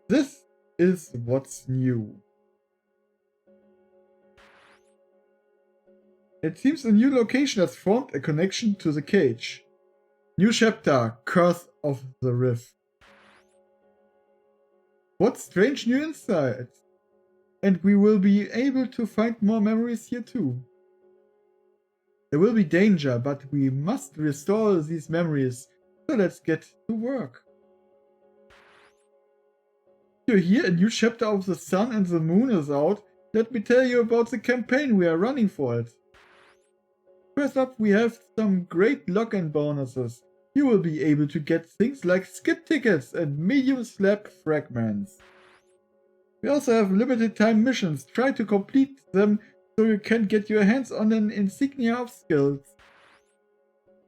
This is what's new. It seems a new location has formed a connection to the cage. New chapter, Curse of the Rift. What strange new insights! And we will be able to find more memories here too. There will be danger, but we must restore these memories, so let's get to work. You hear a new chapter of The Sun and the Moon is out. Let me tell you about the campaign we are running for it. First up, we have some great login bonuses. You will be able to get things like skip tickets and medium slab fragments. We also have limited time missions. Try to complete them so you can get your hands on an insignia of skills.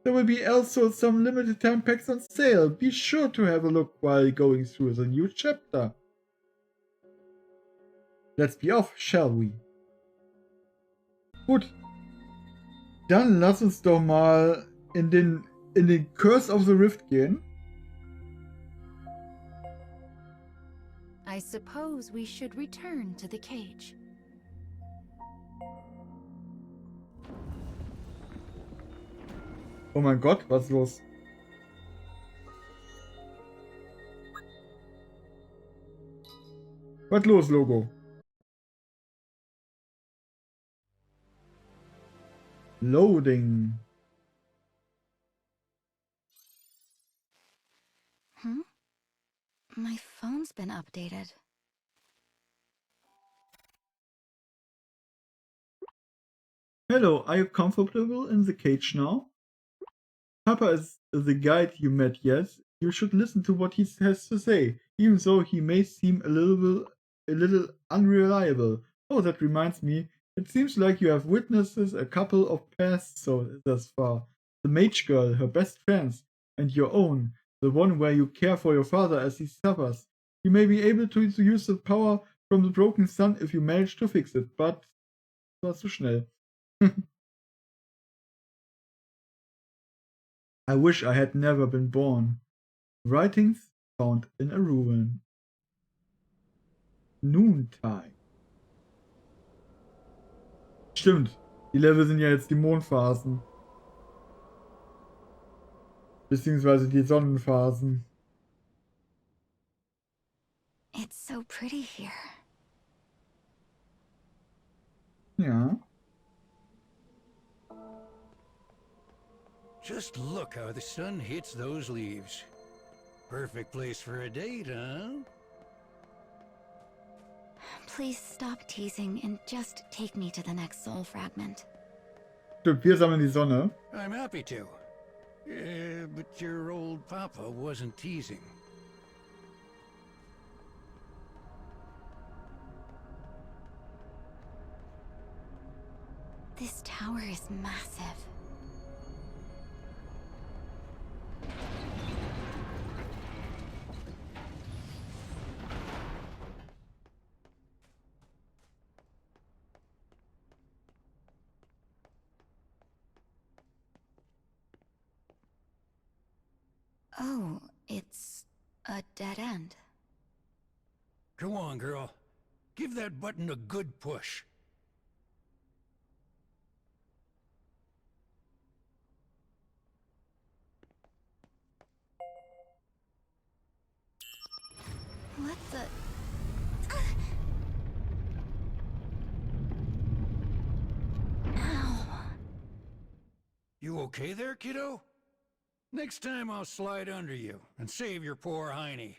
There will be also some limited time packs on sale. Be sure to have a look while going through the new chapter. Let's be off, shall we? Gut. Dann lass uns doch mal in den Curse of the Rift gehen. I suppose we should return to the cage. Oh mein Gott, was ist los? Was ist los, Logo? Loading. My phone's been updated. Hello, are you comfortable in the cage now? Papa is the guide you met, yes? You should listen to what he has to say, even though he may seem a little unreliable. Oh, that reminds me. It seems like you have witnessed a couple of paths thus far. The mage girl, her best friends, and your own, the one where you care for your father as he suffers. You may be able to use the power from the broken sun if you manage to fix it, but das war zu schnell. I wish I had never been born. Writings found in a ruin. Noontime. Stimmt, die Level sind ja jetzt die Mondphasen. Beziehungsweise die Sonnenphasen. It's so pretty here. Ja. Just look how the sun hits those leaves. Perfect place for a date, huh? Please stop teasing and just take me to the next soul fragment. Stimmt, wir sammeln die Sonne. I'm happy to. But your old papa wasn't teasing. This tower is massive. Oh, it's a dead end. Go on, girl. Give that button a good push. What the... Ow. You okay there, kiddo? Next time I'll slide under you and save your poor hiney.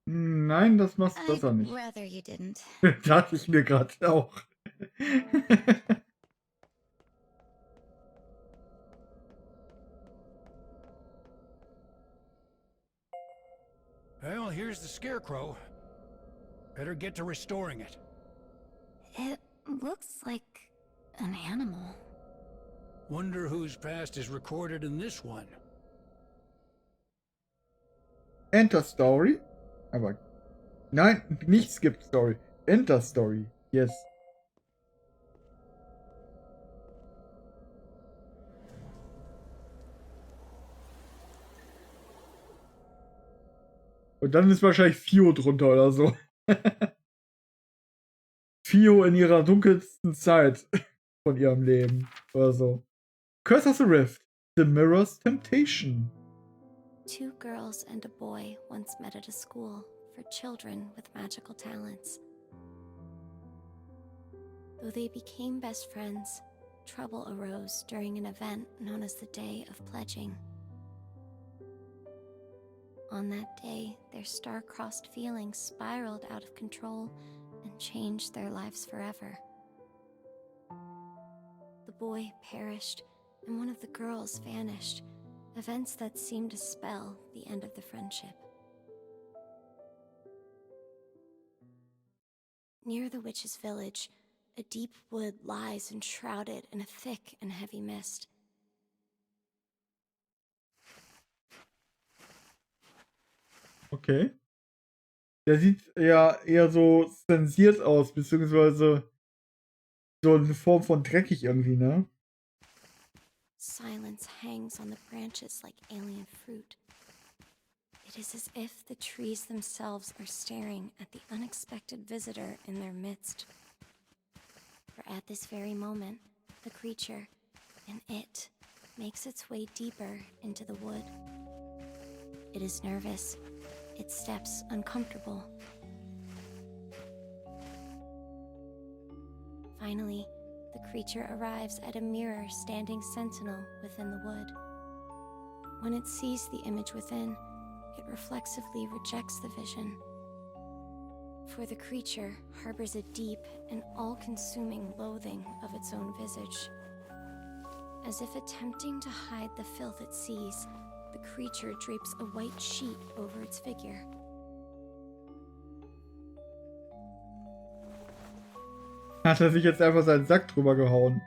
Nein, das machst du besser I'd nicht. rather you didn't. Dachte ich mir gerade auch. Well, here's the scarecrow. Better get to restoring it. It looks like an animal. Wonder whose past is recorded in this one. Enter Story. Aber nein, nicht Skip Story. Enter Story. Yes. Und dann ist wahrscheinlich Fio drunter oder so. Fio in ihrer dunkelsten Zeit von ihrem Leben oder so. Curse of the Rift. The Mirror's Temptation. 2 girls and a boy once met at a school for children with magical talents. Though they became best friends, trouble arose during an event known as the Day of Pledging. On that day, their star-crossed feelings spiraled out of control and changed their lives forever. The boy perished, and one of the girls vanished, events that seemed to spell the end of the friendship. Near the witch's village, a deep wood lies enshrouded in a thick and heavy mist. Okay. Der sieht ja eher so zensiert aus, beziehungsweise so eine Form von dreckig irgendwie, ne? Silence hangs on the branches like alien fruit. It is as if the trees themselves are staring at the unexpected visitor in their midst. For at this very moment, the creature, and it, makes its way deeper into the wood. It is nervous, its steps uncomfortable. Finally, the creature arrives at a mirror standing sentinel within the wood. When it sees the image within, it reflexively rejects the vision. For the creature harbors a deep and all-consuming loathing of its own visage. As if attempting to hide the filth it sees, the creature drapes a white sheet over its figure. Hat er sich jetzt einfach seinen Sack drüber gehauen.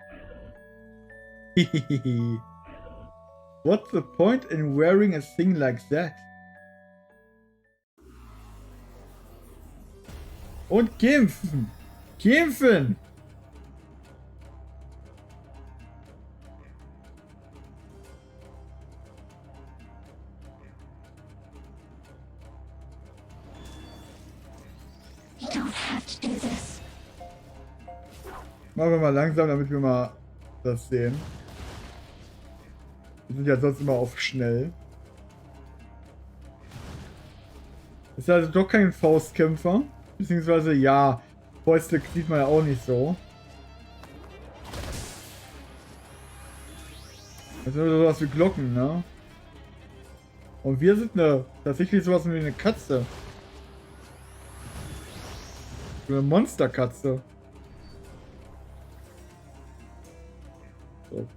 What's the point in wearing a thing like that? Und kämpfen! Kämpfen! You don't have to do this. Machen wir mal langsam, damit wir mal das sehen. Wir sind ja sonst immer auf schnell. Ist also doch kein Faustkämpfer. Beziehungsweise, ja, Fäuste sieht man ja auch nicht so. Das sind nur sowas wie Glocken, ne? Und wir sind tatsächlich sowas wie eine Katze. So eine Monsterkatze. So.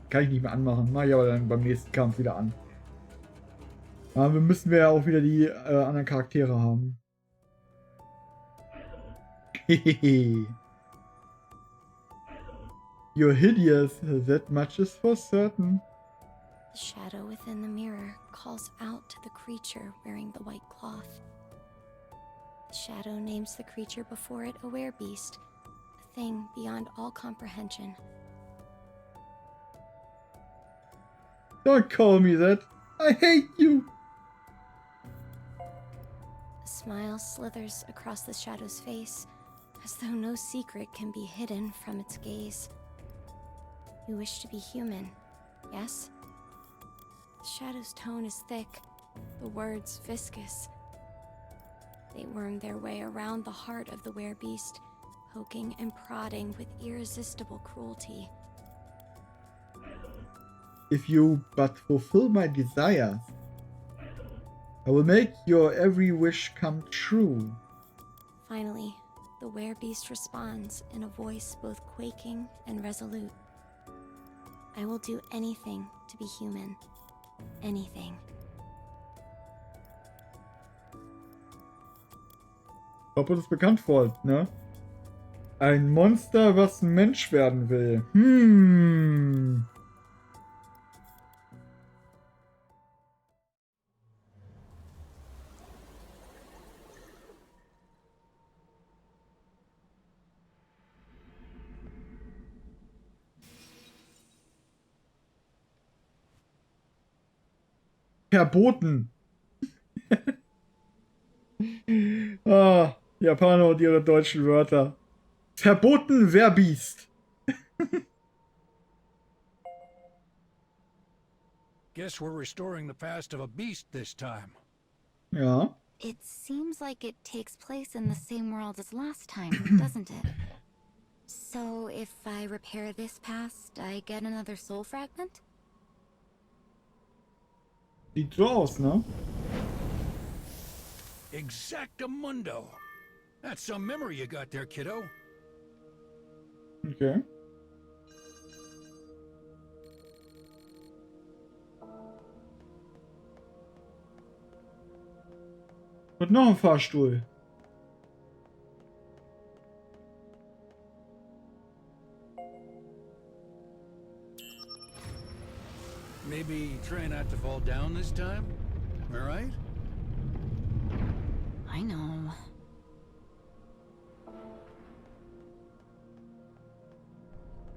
Kann ich nicht mehr anmachen. Mach ich aber dann beim nächsten Kampf wieder an. Aber müssen wir ja auch wieder die anderen Charaktere haben. You're hideous, that much is for certain. The shadow within the mirror calls out to the creature wearing the white cloth. The shadow names the creature before it a werebeast, a thing beyond all comprehension. Don't call me that. I hate you. A smile slithers across the shadow's face, as though no secret can be hidden from its gaze. You wish to be human, yes? The shadow's tone is thick, the words viscous. They worm their way around the heart of the werebeast, poking and prodding with irresistible cruelty. If you but fulfill my desires, I will make your every wish come true. Finally, the werebeast responds in a voice both quaking and resolute. I will do anything to be human. Anything. Ob uns bekannt vor, ne? Ein Monster, was ein Mensch werden will. Verboten. Ah, Japaner und ihre deutschen Wörter. Verboten Verbiest. Guess we're restoring the past of a beast this time. Ja. It seems like it takes place in the same world as last time, doesn't it? So if I repair this past, I get another soul fragment? Sieht so aus, ne? Exactamundo. That's some memory you got there, kiddo. Okay. Und noch ein Fahrstuhl. Maybe try not to fall down this time? Am I right? I know.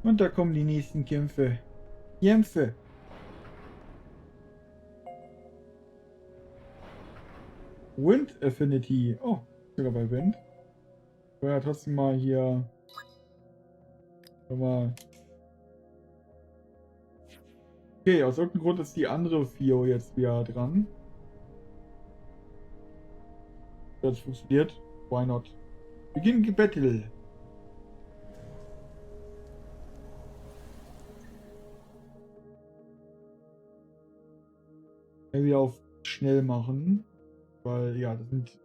Und da kommen die nächsten Kämpfe. Kämpfe. Wind Affinity. Oh, sogar bei Wind. Aber ja, trotzdem mal hier. Mal. Okay, aus irgendeinem Grund ist die andere Fio jetzt wieder dran. Das funktioniert. Why not? Beginn Battle. Irgendwie auf schnell machen. Weil, ja, das sind.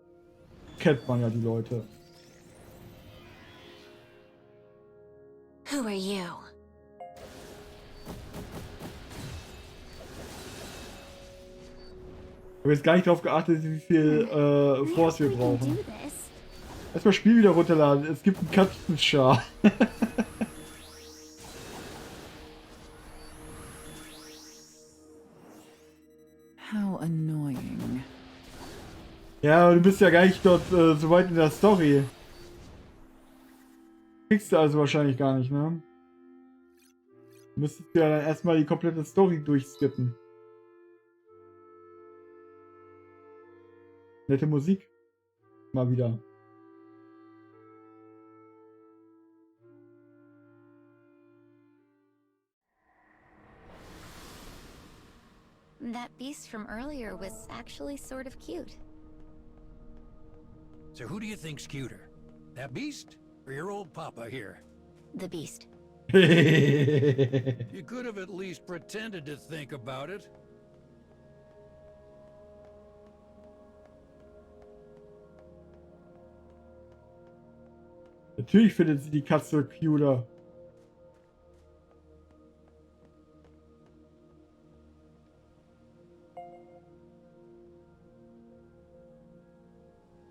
Kennt man ja die Leute. Who are you? Ich habe jetzt gar nicht darauf geachtet, wie viel Force wir brauchen. Erstmal Spiel wieder runterladen. Es gibt einen Katzenschar. How annoying. Ja, du bist ja gar nicht dort so weit in der Story. Kriegst du also wahrscheinlich gar nicht, ne? Du müsstest ja dann erstmal die komplette Story durchskippen. Nette Musik. Mal wieder. That beast from earlier was actually sort of cute. So who do you think's cuter? That beast? Or your old papa here? The beast. You could have at least pretended to think about it. Natürlich findet sie die Katze cuter.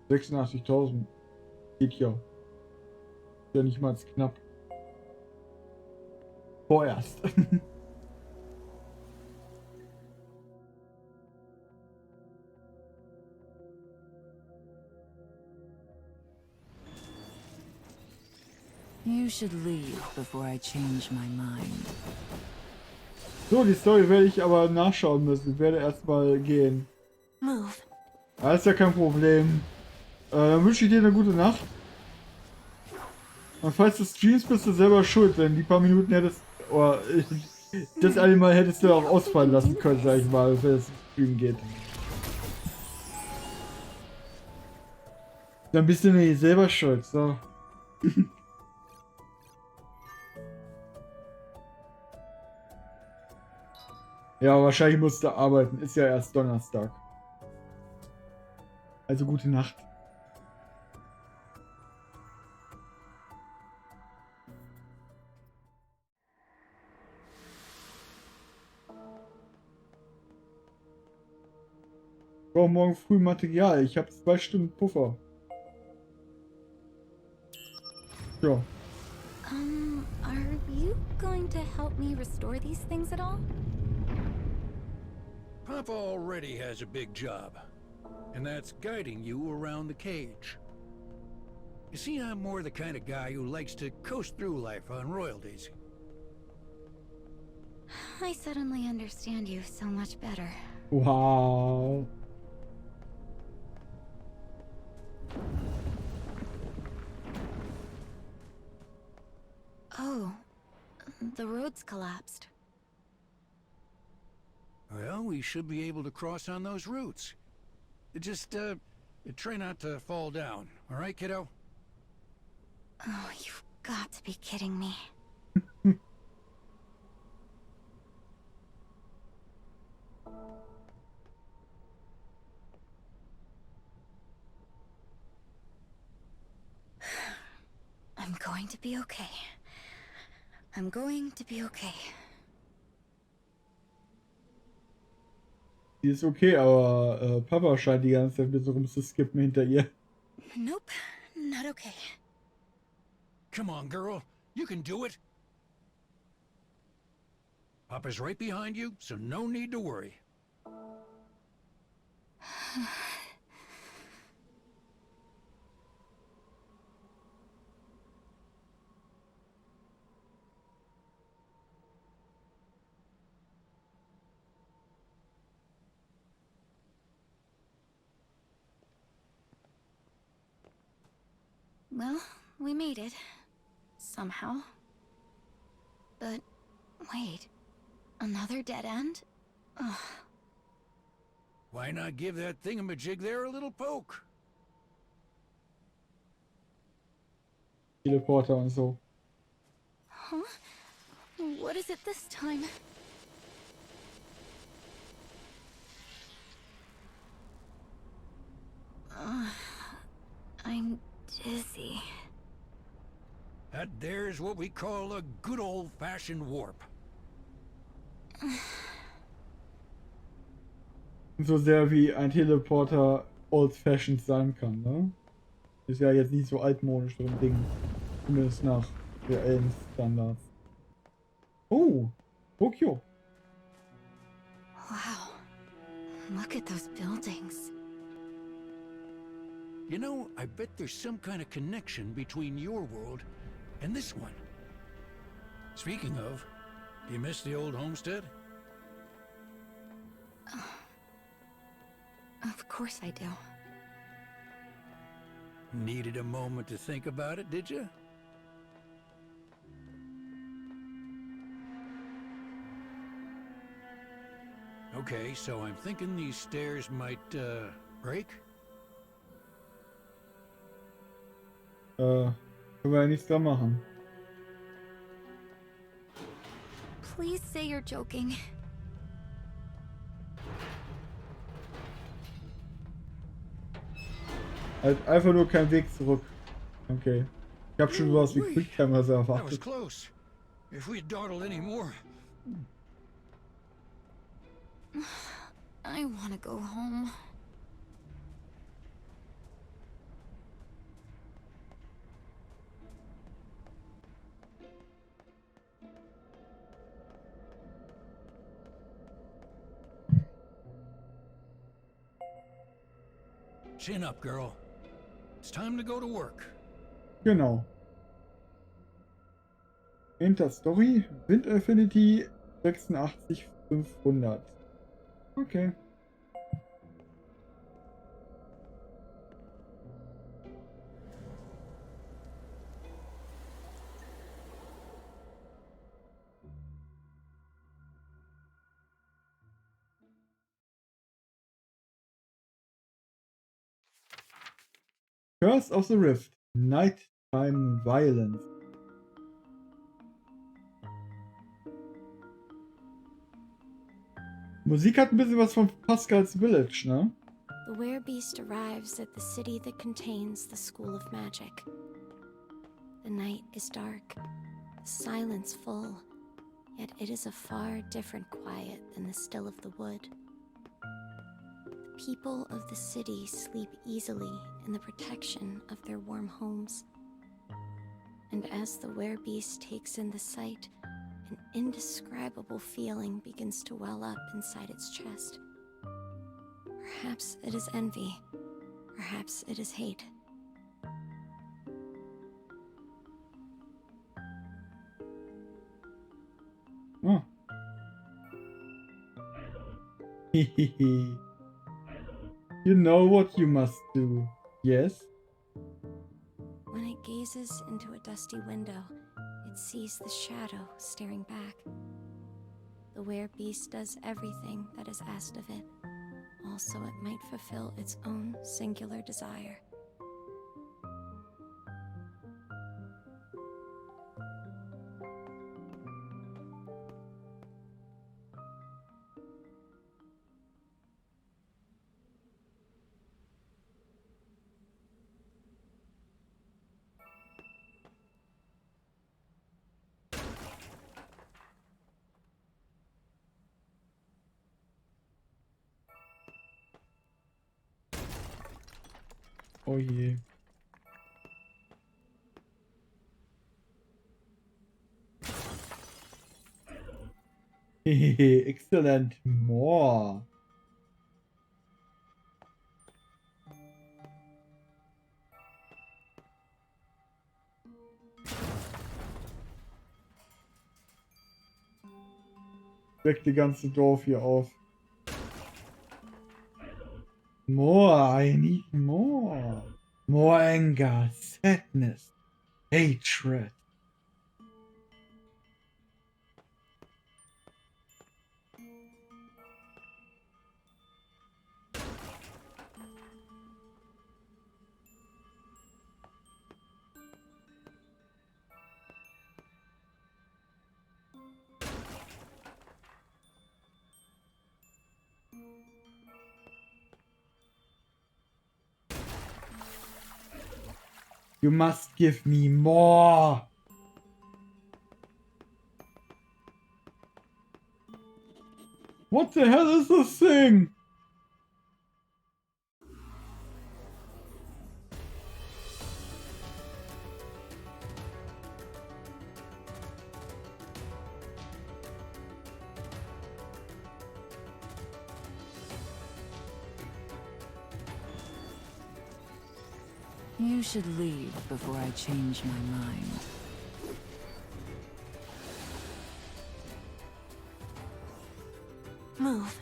$86.000. Geht ja. Ist ja nicht mal knapp. Vorerst. You should leave before I change my mind. So, die Story werde ich aber nachschauen müssen. Ich werde erstmal gehen. Move. Das ist ja kein Problem. Dann wünsche ich dir eine gute Nacht. Und falls du streamst, bist du selber schuld, wenn die paar Minuten hättest. Oder das eine Mal hättest du auch ausfallen lassen können, sag ich mal, wenn es Stream geht. Dann bist du nicht selber schuld, so. Ja, wahrscheinlich musst du arbeiten. Ist ja erst Donnerstag. Also gute Nacht. Ich brauche morgen früh Material. Ich habe 2 Stunden Puffer. Ja. Are you going to help me restore these things at all? Papa already has a big job, and that's guiding you around the cage. You see, I'm more the kind of guy who likes to coast through life on royalties. I suddenly understand you so much better. Wow. Oh, the road's collapsed. Well, we should be able to cross on those routes. Just, try not to fall down. All right, kiddo? Oh, you've got to be kidding me. I'm going to be okay. I'm going to be okay. Die ist okay, aber Papa scheint die ganze Zeit ein bisschen rumzuskippen hinter ihr. Nope, not okay. Come on, girl. You can do it. Papa's right behind you, so no need to worry. Well, we made it. Somehow. But, wait. Another dead end? Ugh. Why not give that thingamajig there a little poke? Teleporter und so. Huh? What is it this time? I'm dizzy. That there's what we call a good old-fashioned warp. So sehr wie ein Teleporter old-fashioned sein kann, ne? Ist ja jetzt nicht so altmodisch, so ein Ding. Zumindest nach reellen Standards. Oh, Tokio. Wow. Look at those buildings. You know, I bet there's some kind of connection between your world and this one. Speaking of, do you miss the old homestead? Of course I do. Needed a moment to think about it, did you? Okay, so I'm thinking these stairs might, break? Können wir ja nichts dran machen. Please say you're joking. Halt einfach nur kein Weg zurück. Okay. Ich habe schon sowas wie Quicktimers That was erwartet. close. If we had dawdled any more... I want to go home. Chin up, girl. It's time to go to work. Genau. Enter Story, Wind Affinity 86500. Okay. Curse of the Rift, Nighttime Violence. Musik hat ein bisschen was von Pascal's Village, ne? The werebeast arrives at the city that contains the School of Magic. The night is dark, the silence full, yet it is a far different quiet than the still of the wood. The people of the city sleep easily in the protection of their warm homes. And as the werebeast takes in the sight, an indescribable feeling begins to well up inside its chest. Perhaps it is envy. Perhaps it is hate. Oh. You know what you must do. Yes? gazes into a dusty window, it sees the shadow staring back. The werebeast does everything that is asked of it, also it might fulfill its own singular desire. Oh je. Hehehe, excellent. More. Weckt die ganze Dorf hier auf. More, I need more. More anger, sadness, hatred. You must give me more. What the hell is this thing? You should leave before I change my mind. Move.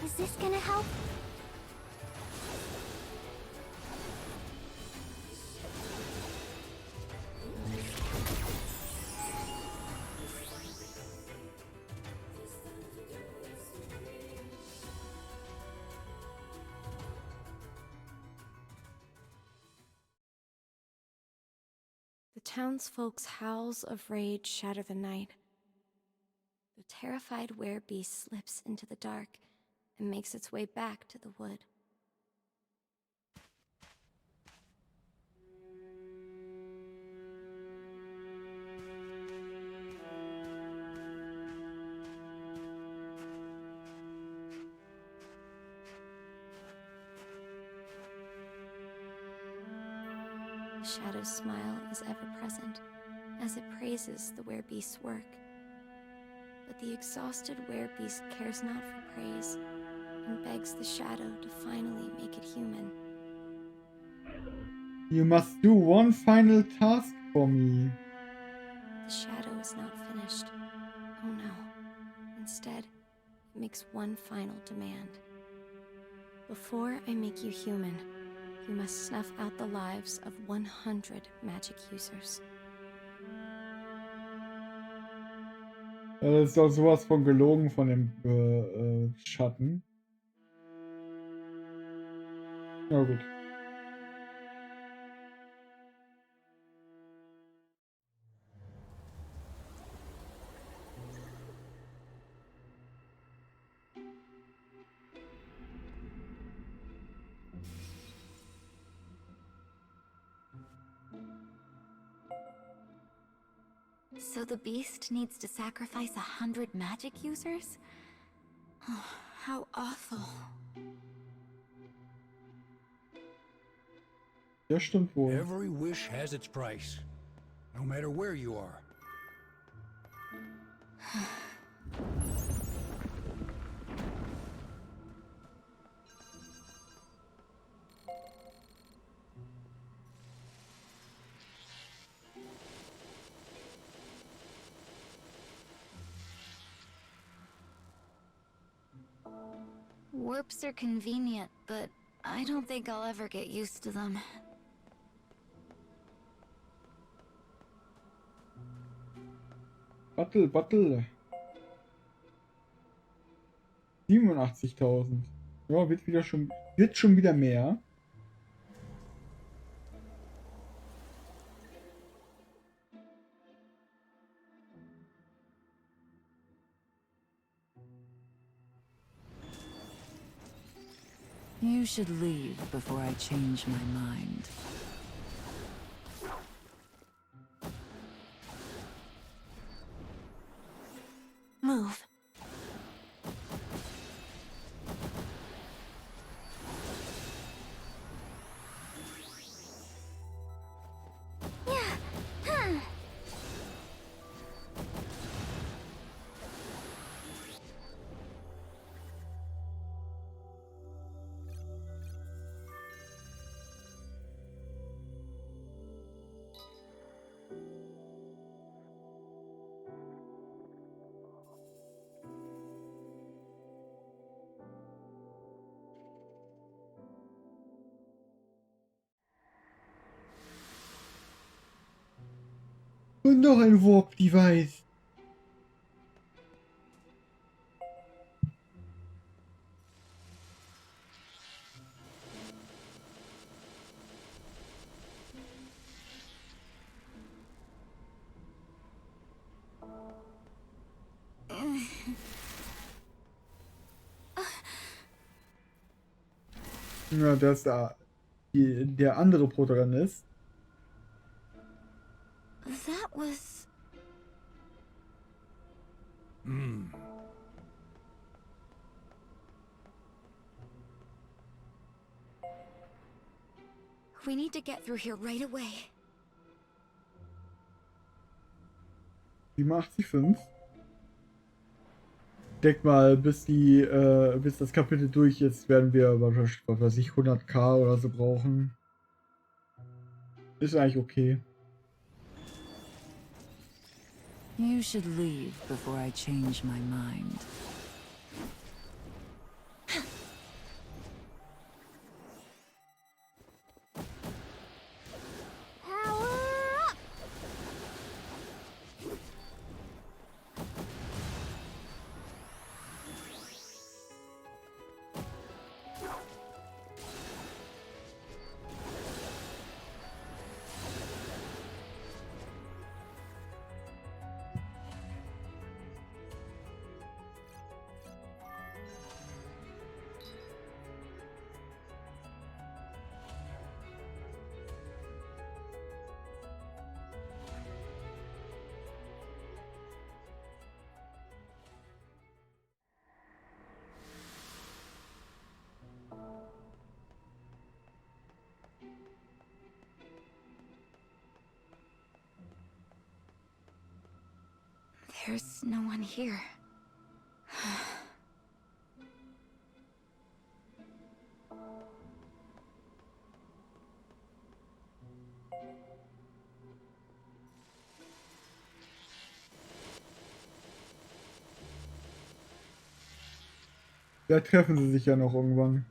Is this gonna help? The townsfolk's howls of rage shatter the night. The terrified werebeast slips into the dark and makes its way back to the wood. The shadow's smile is ever present as it praises the werebeast's work. But the exhausted werebeast cares not for praise and begs the shadow to finally make it human. You must do one final task for me. The shadow is not finished. Oh no. Instead, it makes one final demand. Before I make you human, you must snuff out the lives of 100 magic users. Das ist doch sowas von gelogen von dem Schatten. Ja gut. So the beast needs to sacrifice 100 magic users? Oh, how awful. Ja, stimmt wohl. Every wish has its price, no matter where you are. Warps are convenient, but I don't think I'll ever get used to them. Battle. 87.000. Ja, wird schon wieder mehr. You should leave before I change my mind. Move. Und noch ein Warp-Device. Ja, das da. Der andere Protagonist. That was... We need to get through here right away. 85. Denk mal, bis das Kapitel durch ist, werden wir wahrscheinlich, was weiß ich, 100k oder so brauchen. Ist eigentlich okay. You should leave before I change my mind. There's no one here. Da treffen sie sich ja noch irgendwann.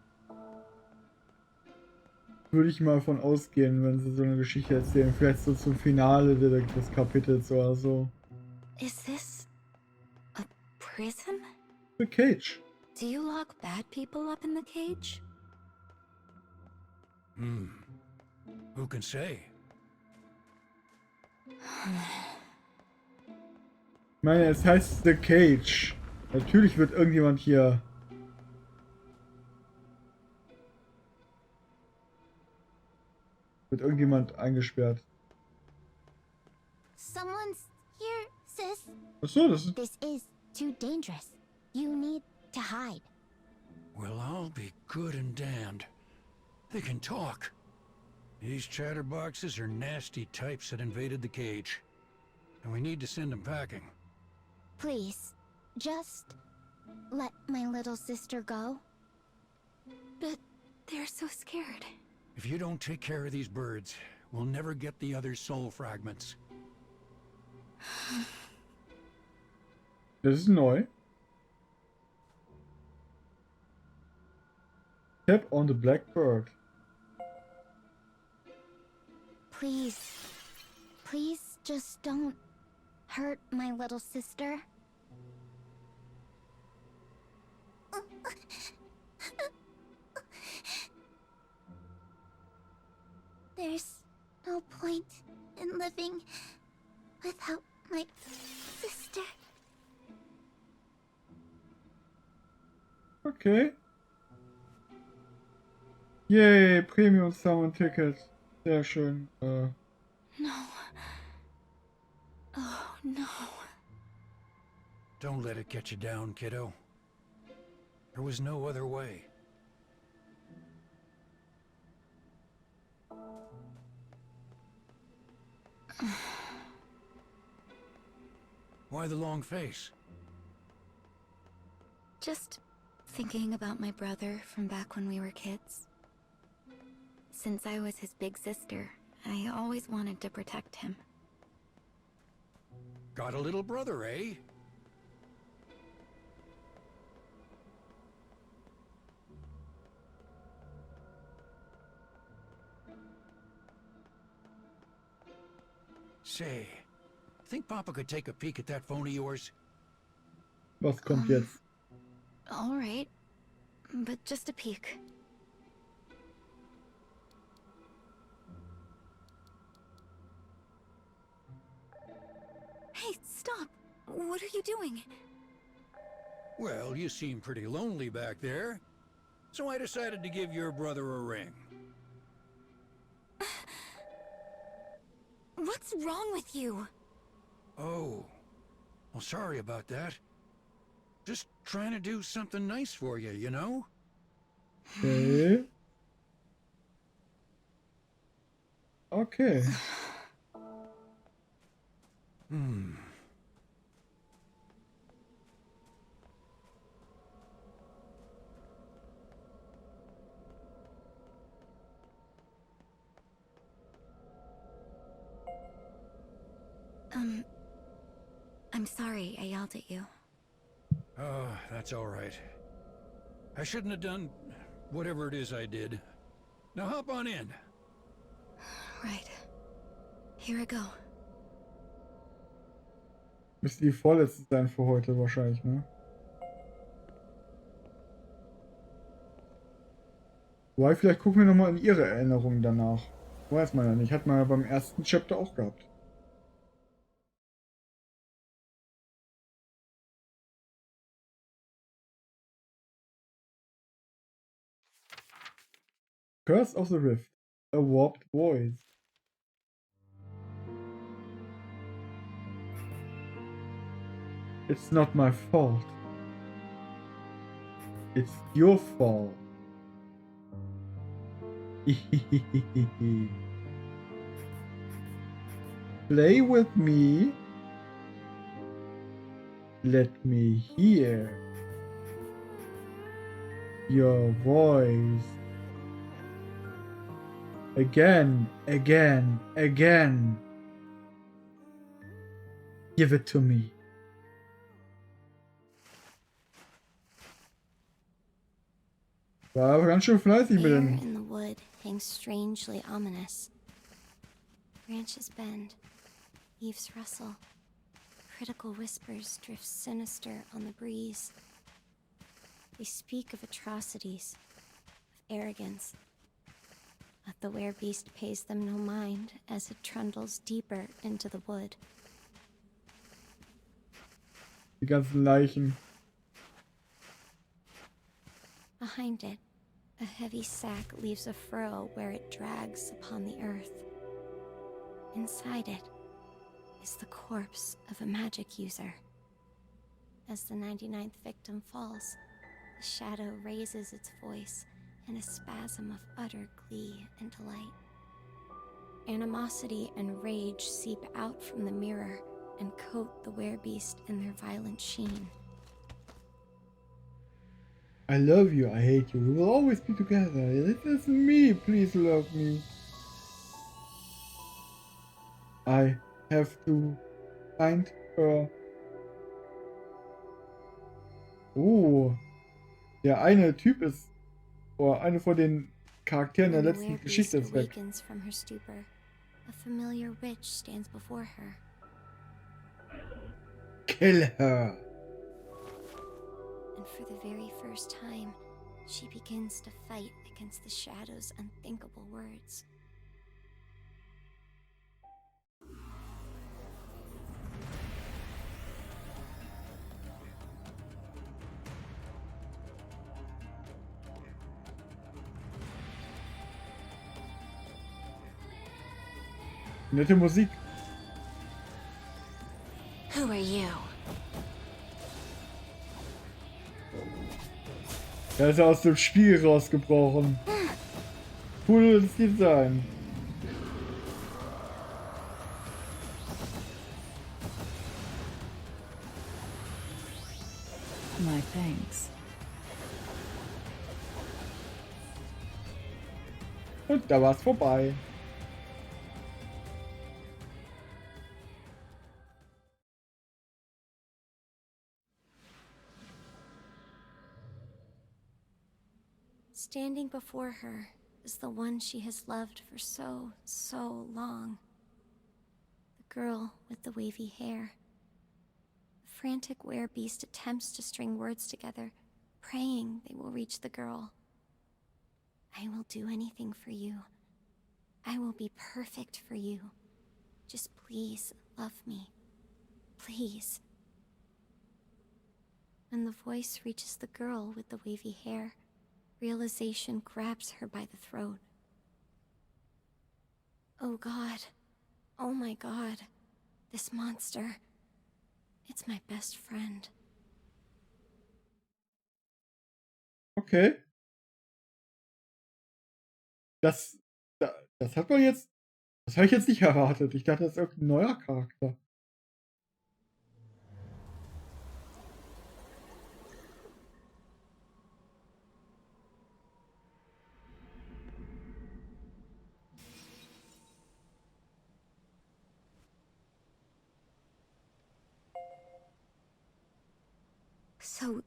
Würde ich mal von ausgehen, wenn sie so eine Geschichte erzählen. Vielleicht so zum Finale des Kapitels oder so. Is this a prison? The Cage. Do you lock bad people up in the cage? Who can say? Ich meine, es heißt The Cage. Natürlich wird irgendjemand hier... Wird irgendjemand eingesperrt. Someone's here, sis. Achso, das ist... This is too dangerous. You need to hide. Well, I'll be good and damned. They can talk. These chatterboxes are nasty types that invaded the cage. And we need to send them packing. Please, just let my little sister go. But they're so scared. If you don't take care of these birds, we'll never get the other soul fragments. Das ist neu. Tap on the black bird. Please. Please just don't hurt my little sister. There's no point in living without my sister. Okay. Yay, Premium Summon Ticket. Sehr schön. No. Oh, no. Don't let it get you down, kiddo. There was no other way. Why the long face? Just thinking about my brother from back when we were kids. Since I was his big sister, I always wanted to protect him. Got a little brother, eh? Say, think Papa could take a peek at that phone of yours? Was kommt jetzt? All right, but just a peek. Hey, stop! What are you doing? Well, you seem pretty lonely back there. So I decided to give your brother a ring. What's wrong with you? Oh. Well, sorry about that. Just trying to do something nice for you, you know? Okay. Okay. I'm sorry I yelled at you. Oh, that's all right. I shouldn't have done whatever it is I did. Now hop on in. Right. Here I go. Müsste die vorletzte sein für heute wahrscheinlich, ne? Wobei, vielleicht gucken wir nochmal in ihre Erinnerungen danach. Weiß man ja nicht. Hat man ja beim ersten Chapter auch gehabt. Curse of the Rift. A warped voice. It's not my fault. It's your fault. Play with me. Let me hear your voice. Again, again, again. Give it to me. War aber ganz schön fleißig mit Air den. in the wood hangs strangely ominous. Branches bend, leaves rustle. Critical whispers drift sinister on the breeze. They speak of atrocities, of arrogance. But the werebeast pays them no mind as it trundles deeper into the wood. Die ganzen Leichen. Behind it, a heavy sack leaves a furrow where it drags upon the earth. Inside it is the corpse of a magic user. As the 99th victim falls, the shadow raises its voice in a spasm of utter glee and delight. Animosity and rage seep out from the mirror and coat the werebeast in their violent sheen. I love you, I hate you. We will always be together. It is me, please love me. I have to find her. Oh, der eine Typ ist eine von den Charakteren der When the letzten Geschichte werebeast ist weg. awakens from her stupor, a familiar witch stands before her. Kill her. And for the very first time, she begins to fight against the shadow's unthinkable words. Nette Musik. Who are you? Er ist aus dem Spiel rausgebrochen. Cooles Design. My thanks. Und da war's vorbei. Standing before her is the one she has loved for so long. The girl with the wavy hair. The frantic werebeast attempts to string words together, praying they will reach the girl. I will do anything for you. I will be perfect for you. Just please love me. Please. When the voice reaches the girl with the wavy hair, realization grabs her by the throat. Oh God. Oh my God. This monster. It's my best friend. Okay. Das hat man jetzt. Das habe ich jetzt nicht erwartet. Ich dachte, das ist irgendein neuer Charakter. So,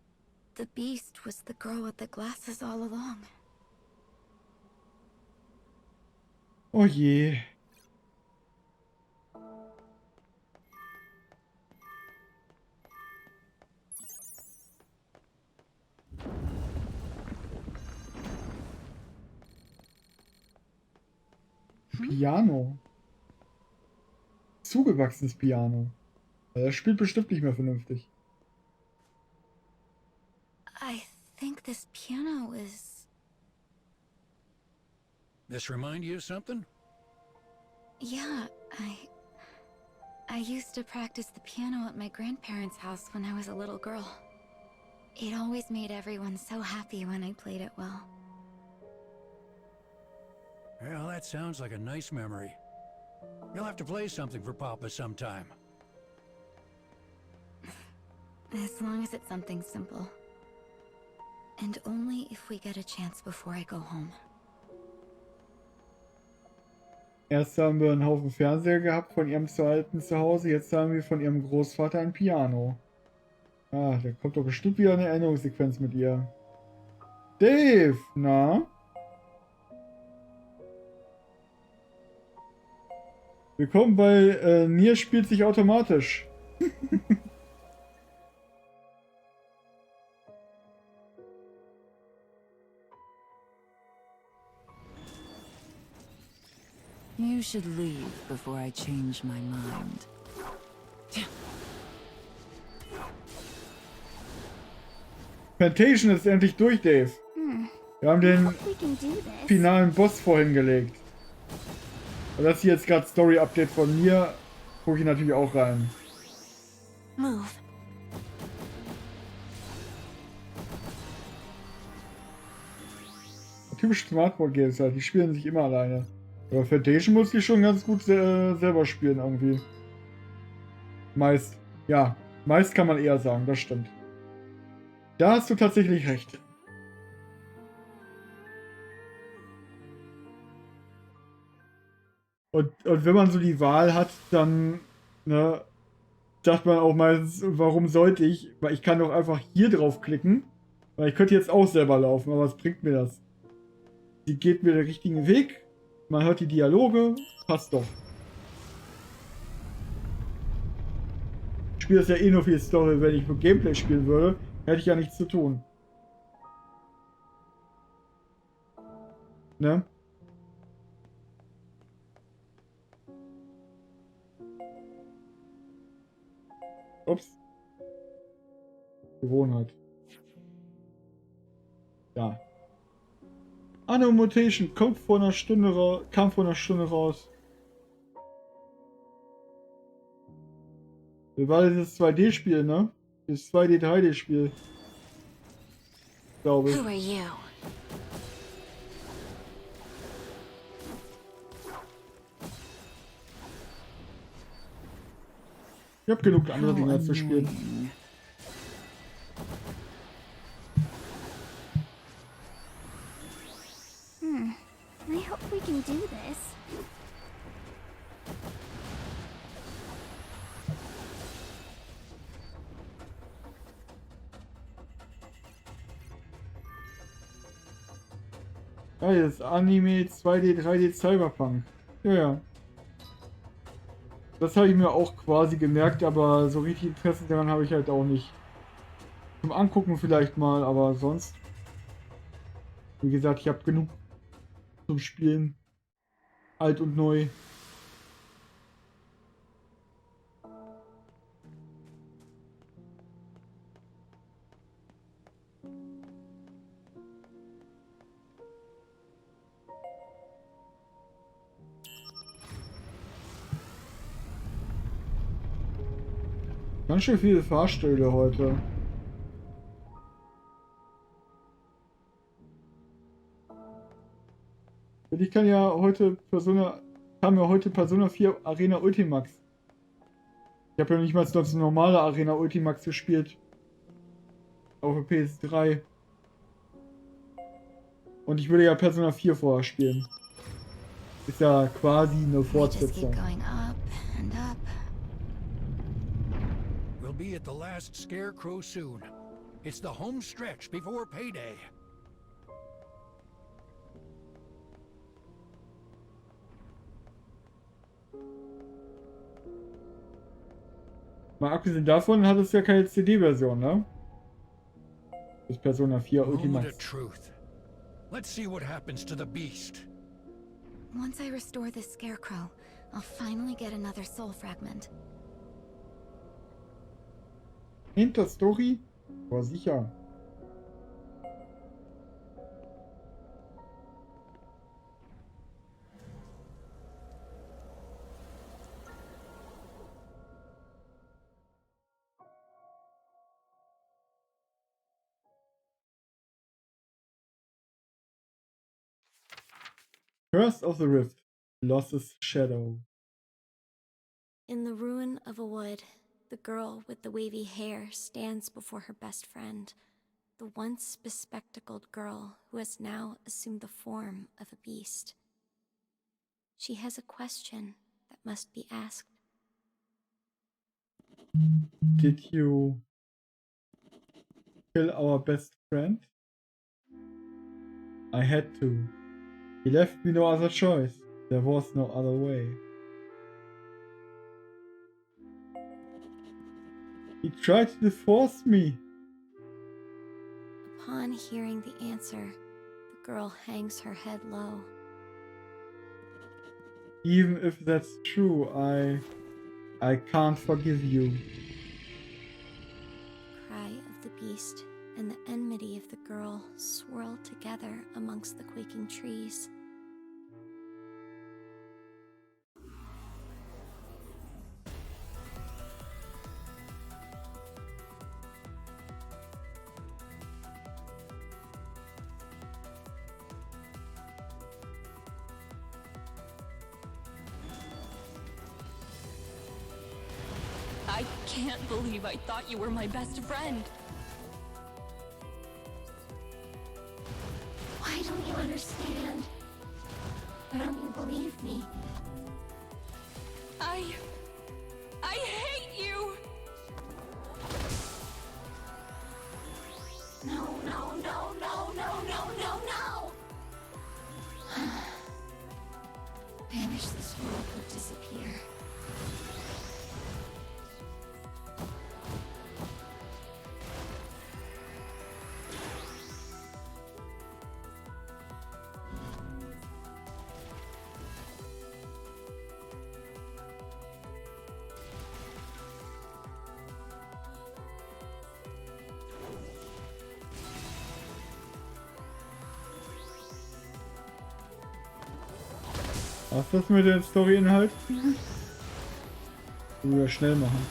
the beast was the girl with the glasses all along. Oh je. Piano. Zugewachsenes Piano. Er spielt bestimmt nicht mehr vernünftig. I think this piano is... This remind you of something? Yeah, I used to practice the piano at my grandparents' house when I was a little girl. It always made everyone so happy when I played it well. Well, that sounds like a nice memory. You'll have to play something for Papa sometime. As long as it's something simple. And only if we get a chance before I go home. Erst haben wir einen Haufen Fernseher gehabt von ihrem alten Zuhause, jetzt haben wir von ihrem Großvater ein Piano. Ah, da kommt doch bestimmt wieder eine Erinnerungssequenz mit ihr. Dave, na? Willkommen bei NieR spielt sich automatisch. You should leave before I change my mind. Carnation ist endlich durch, Dave. Wir haben den We can do this. finalen Boss vorhin gelegt. Und das hier jetzt gerade Story-Update von mir. Gucke ich natürlich auch rein. Move. Typische Smartboard-Games halt, die spielen sich immer alleine. Aber Carnation muss ich schon ganz gut selber spielen irgendwie. Meist. Ja, meist kann man eher sagen, das stimmt. Da hast du tatsächlich recht. Und wenn man so die Wahl hat, dann ne, sagt man auch meistens, warum sollte ich? Weil ich kann doch einfach hier drauf klicken. Weil ich könnte jetzt auch selber laufen, aber was bringt mir das? Sie geht mir den richtigen Weg. Man hört die Dialoge. Passt doch. Ich spiele das ja eh nur für die Story. Wenn ich nur Gameplay spielen würde, hätte ich ja nichts zu tun. Ne? Ups. Gewohnheit. Ja. Anno Mutation kam vor einer Stunde raus. Wie war dieses 2D-Spiel, ne? Das 2D-3D-Spiel. Glaube ich. Who are you? Ich habe genug andere How Dinge zu spielen. annoying. I hope we can do this. Ja, das Anime 2D, 3D Cyberpunk. Ja, ja. Das habe ich mir auch quasi gemerkt, aber so richtig Interesse daran habe ich halt auch nicht. Zum Angucken vielleicht mal, aber sonst. Wie gesagt, ich habe genug zum Spielen. Alt und neu. Ganz schön viele Fahrstühle heute. Und ich kann ja heute kam ja heute Persona 4 Arena Ultimax. Ich habe ja nicht mal das normale Arena Ultimax gespielt. Auf der PS3. Und ich würde ja Persona 4 vorher spielen. Ist ja quasi eine We just Fortsetzung. keep going up and up. We'll be at the last scarecrow soon. It's the home stretch before payday. Mal abgesehen davon hat es ja keine CD-Version, ne? Das Persona 4 Moment of Ultimax. truth. Let's see what happens to the beast. Once I restore this scarecrow, I'll finally get another soul fragment. Hinterstory? War sicher. Curse of the Rift. Lost's Shadow. In the ruin of a wood, the girl with the wavy hair stands before her best friend, the once bespectacled girl who has now assumed the form of a beast. She has a question that must be asked. Did you kill our best friend? I had to. He left me no other choice. There was no other way. He tried to force me. Upon hearing the answer, the girl hangs her head low. Even if that's true, I can't forgive you. The cry of the beast and the enmity of the girl swirl together amongst the quaking trees. I can't believe I thought you were my best friend. Why don't you understand? Why don't you believe me? I hate you! No, no, no, no, no, no, no, no! wish this world would disappear. Was ist das mit dem Story-Inhalt? Oder schnell machen.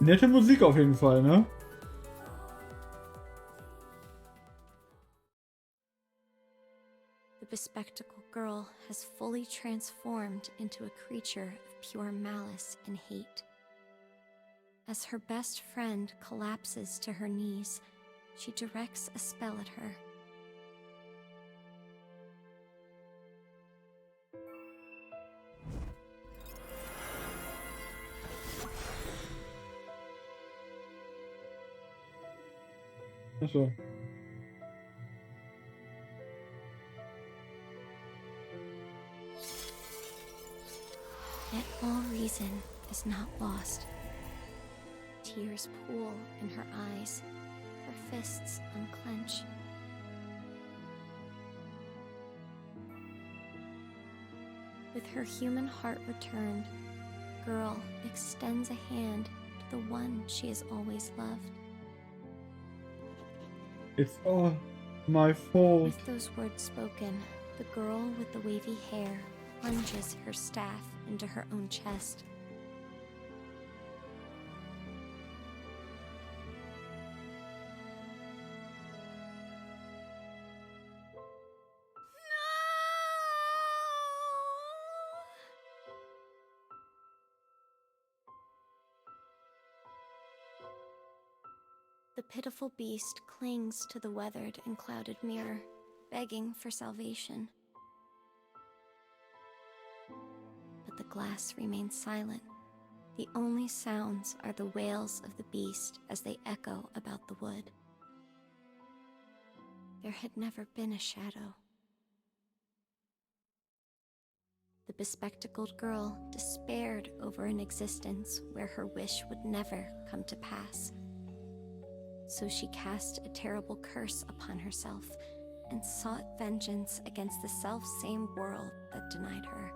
Nette Musik auf jeden Fall, ne? The bespectacled girl has fully transformed into a creature of pure malice and hate. As her best friend collapses to her knees, she directs a spell at her. Achso. Yet all reason is not lost. Tears pool in her eyes, her fists unclench. With her human heart returned, girl extends a hand to the one she has always loved. It's all my fault. With those words spoken, the girl with the wavy hair plunges her staff into her own chest. The pitiful beast clings to the weathered and clouded mirror, begging for salvation. But the glass remains silent. The only sounds are the wails of the beast as they echo about the wood. There had never been a shadow. The bespectacled girl despaired over an existence where her wish would never come to pass. So she cast a terrible curse upon herself and sought vengeance against the self-same world that denied her.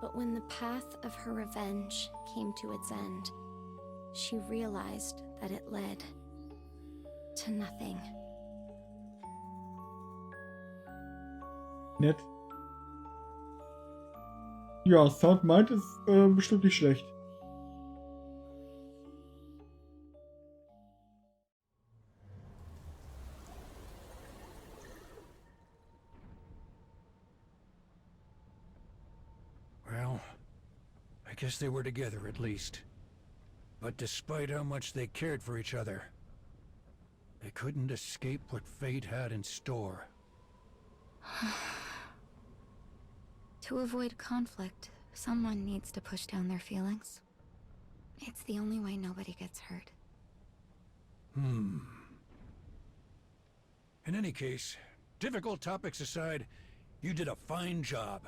But when the path of her revenge came to its end, she realized that it led to nothing. Nett. Ja, Sound meint ist bestimmt nicht schlecht. Well, I guess they were together at least. But despite how much they cared for each other, they couldn't escape what fate had in store. To avoid conflict, someone needs to push down their feelings. It's the only way nobody gets hurt. In any case, difficult topics aside, you did a fine job.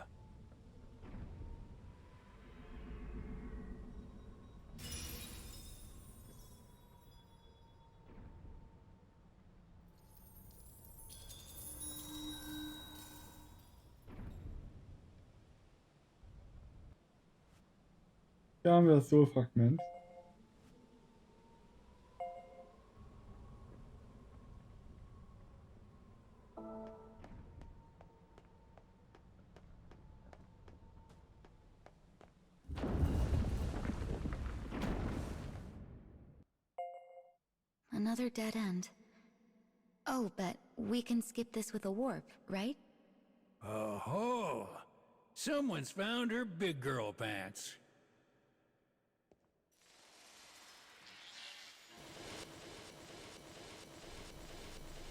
Da haben wir das Soul-Fragment. Another dead end. Oh, but we can skip this with a warp, right? Oh-ho! Someone's found her big girl pants.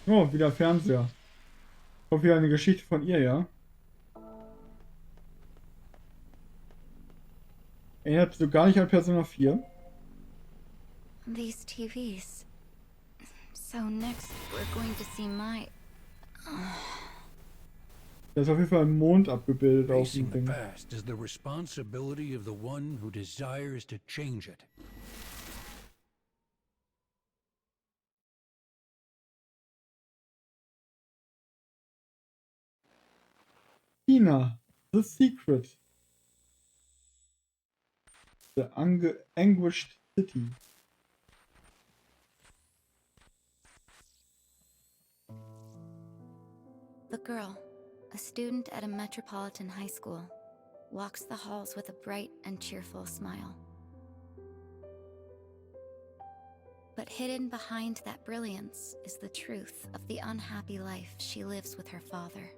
Oh, wieder Fernseher. Hoffe, wieder eine Geschichte von ihr, ja? Erinnert so gar nicht an Persona 4. These TVs. So next we're going to see my... Da ist auf jeden Fall ein Mond abgebildet auf Facing dem the Ding. past is the responsibility of the one who desires to change it. China, The Secret. The Anguished City. The girl, a student at a metropolitan high school, walks the halls with a bright and cheerful smile. But hidden behind that brilliance is the truth of the unhappy life she lives with her father.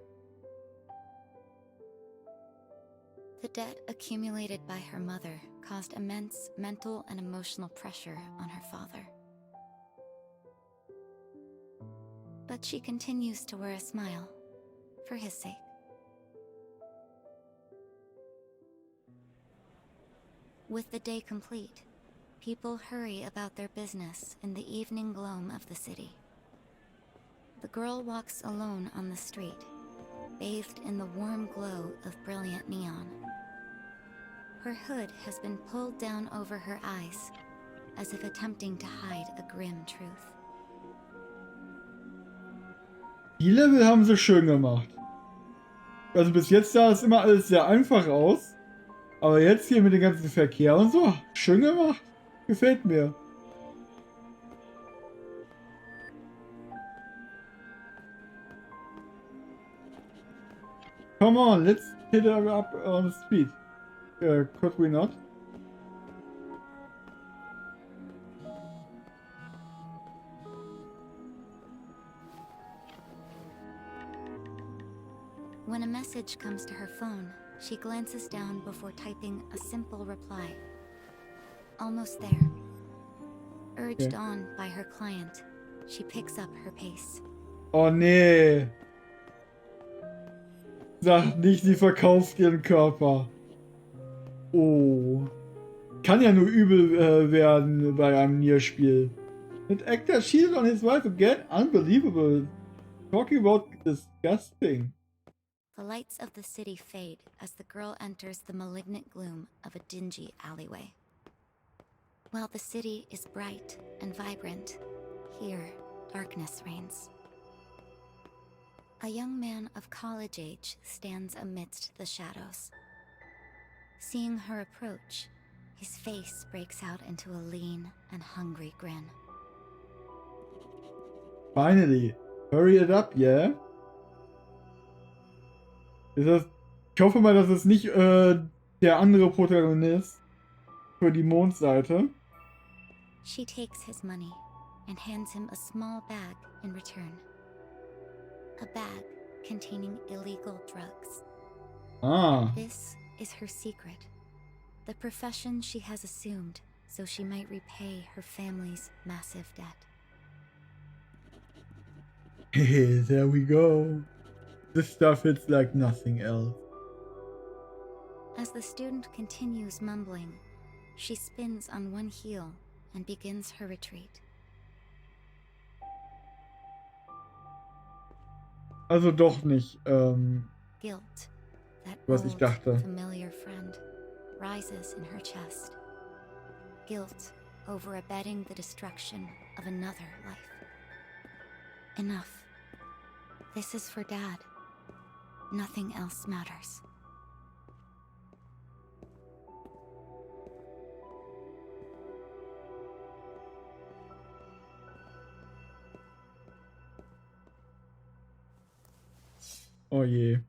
The debt accumulated by her mother caused immense mental and emotional pressure on her father. But she continues to wear a smile, for his sake. With the day complete, people hurry about their business in the evening gloam of the city. The girl walks alone on the street, bathed in the warm glow of brilliant neon. Her hood has been pulled down over her eyes, as if attempting to hide a grim truth. Die Level haben sie schön gemacht. Also bis jetzt sah es immer alles sehr einfach aus. Aber jetzt hier mit dem ganzen Verkehr und so, schön gemacht. Gefällt mir. Come on, let's hit her up on the street. Could we not? When a message comes to her phone, she glances down before typing a simple reply. Almost there. Urged on by her client, she picks up her pace. Oh nee. Sag nicht, sie verkauft ihren Körper. Oh. Kann ja nur übel werden bei einem NieR-Spiel. An actor cheated on his wife again? Unbelievable. Talking about disgusting. The lights of the city fade as the girl enters the malignant gloom of a dingy alleyway. While the city is bright and vibrant, here darkness reigns. A young man of college age stands amidst the shadows. Seeing her approach, his face breaks out into a lean and hungry grin. Finally. Hurry it up, yeah? Ich hoffe mal, dass es nicht der andere Protagonist für die Mondseite. She takes his money and hands him a small bag in return. A bag containing illegal drugs. Ah. This is her secret. The profession she has assumed so she might repay her family's massive debt. Hey, there we go. This stuff hits like nothing else. As the student continues mumbling, she spins on one heel and begins her retreat. Also doch nicht, Guilt, that was ich old, dachte. familiar friend, rises in her chest. Guilt over abetting the destruction of another life. Enough. This is for Dad. Nothing else matters. Oh je.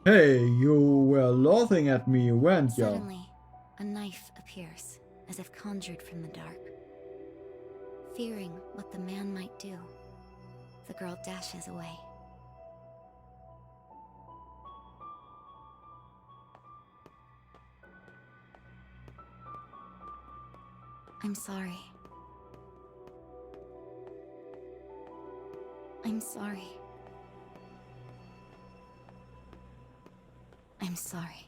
Hey, you were laughing at me, weren't ya? Suddenly, a knife appears, as if conjured from the dark. Fearing what the man might do, the girl dashes away. I'm sorry. I'm sorry. I'm sorry.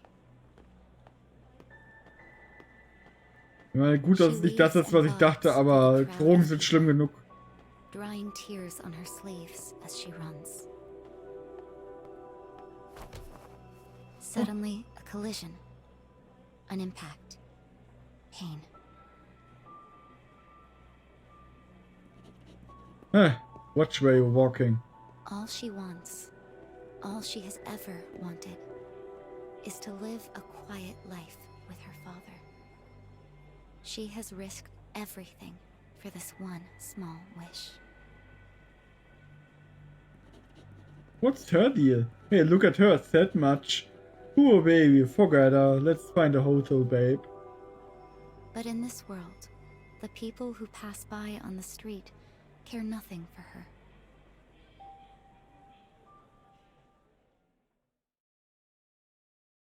Ich meine, gut, dass She es nicht das weaves ist, was and ich dachte, bobs through the aber crowd Drogen of sind people, schlimm genug. drying tears on her sleeves as she runs. Suddenly, a collision. An impact. Pain. Watch where you're walking. All she wants, all she has ever wanted, is to live a quiet life with her father. She has risked everything for this one small wish. What's her deal? Hey, look at her, that much. Poor baby, forget her. Let's find a hotel, babe. But in this world, the people who pass by on the street care nothing for her.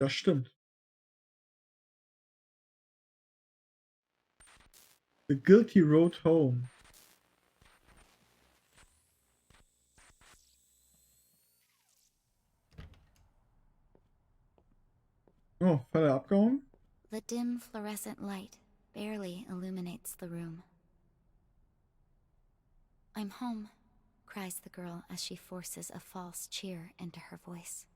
Das stimmt. The guilty road home. Oh, Falle abgehauen? The dim fluorescent light barely illuminates the room. I'm home, cries the girl as she forces a false cheer into her voice.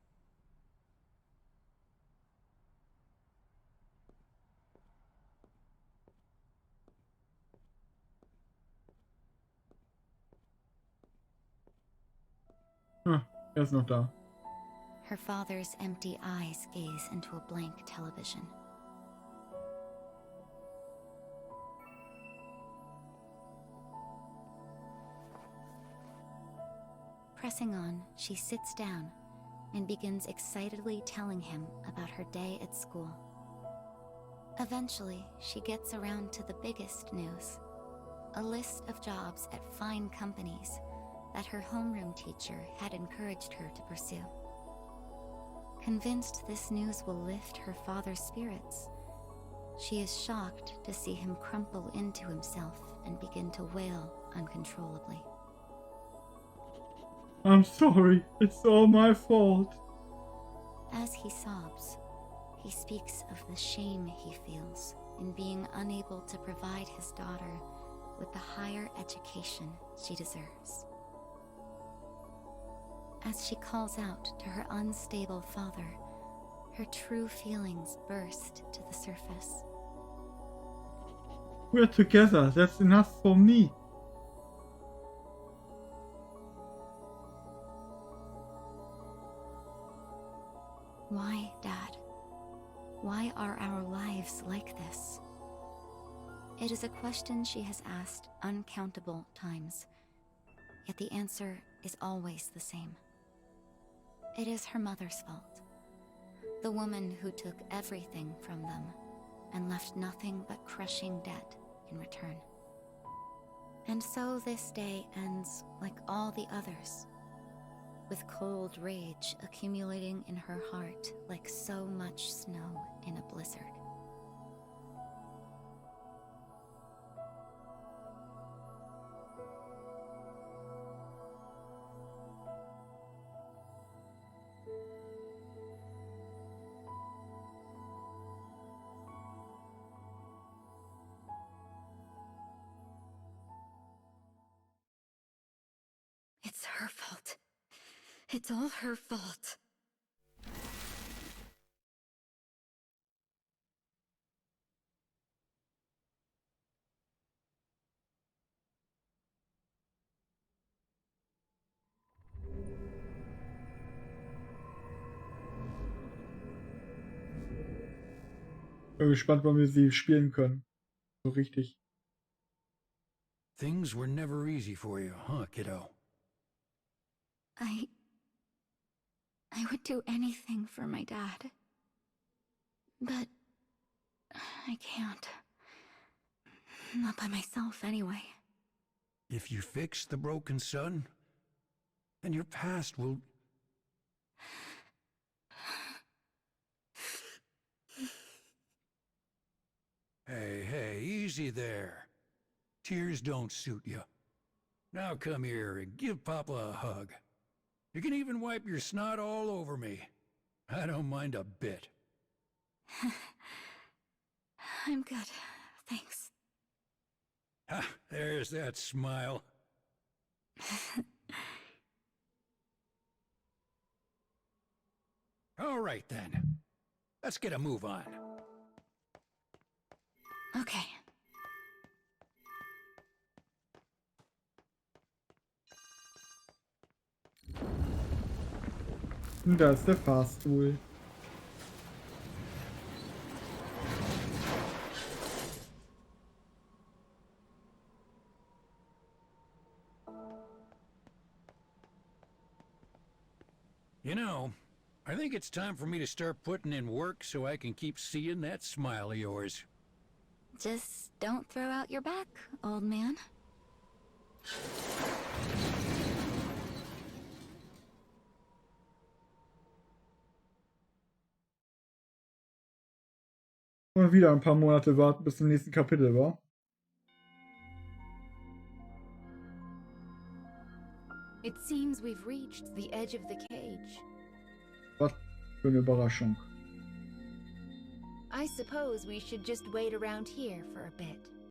Ah, er ist noch da. Her father's empty eyes gaze into a blank television. Pressing on, she sits down and begins excitedly telling him about her day at school. Eventually, she gets around to the biggest news. A list of jobs at fine companies that her homeroom teacher had encouraged her to pursue. Convinced this news will lift her father's spirits, she is shocked to see him crumple into himself and begin to wail uncontrollably. I'm sorry, it's all my fault. As he sobs, he speaks of the shame he feels in being unable to provide his daughter with the higher education she deserves. As she calls out to her unstable father, her true feelings burst to the surface. We're together, that's enough for me. Why, Dad? Why are our lives like this? It is a question she has asked uncountable times, yet the answer is always the same. It is her mother's fault. The woman who took everything from them and left nothing but crushing debt in return. And so this day ends like all the others, with cold rage accumulating in her heart like so much snow in a blizzard. It's her fault. It's all her fault. Bin gespannt, wann wir sie spielen können. So richtig. Things were never easy for you, huh, kiddo? I would do anything for my dad. But I can't. Not by myself, anyway. If you fix the broken sun, then your past will... Hey, easy there. Tears don't suit you. Now come here and give Papa a hug. You can even wipe your snot all over me. I don't mind a bit. I'm good. Thanks. Ha, there's that smile. All right then. Let's get a move on. Okay. Und da ist der Fahrstuhl. You know, I think it's time for me to start putting in work so I can keep seeing that smile of yours. Just don't throw out your back, old man. Und wieder ein paar Monate warten bis zum nächsten Kapitel, wa? It seems we've reached the edge of the cage. Was für eine Überraschung. I suppose we should just wait around here for a bit.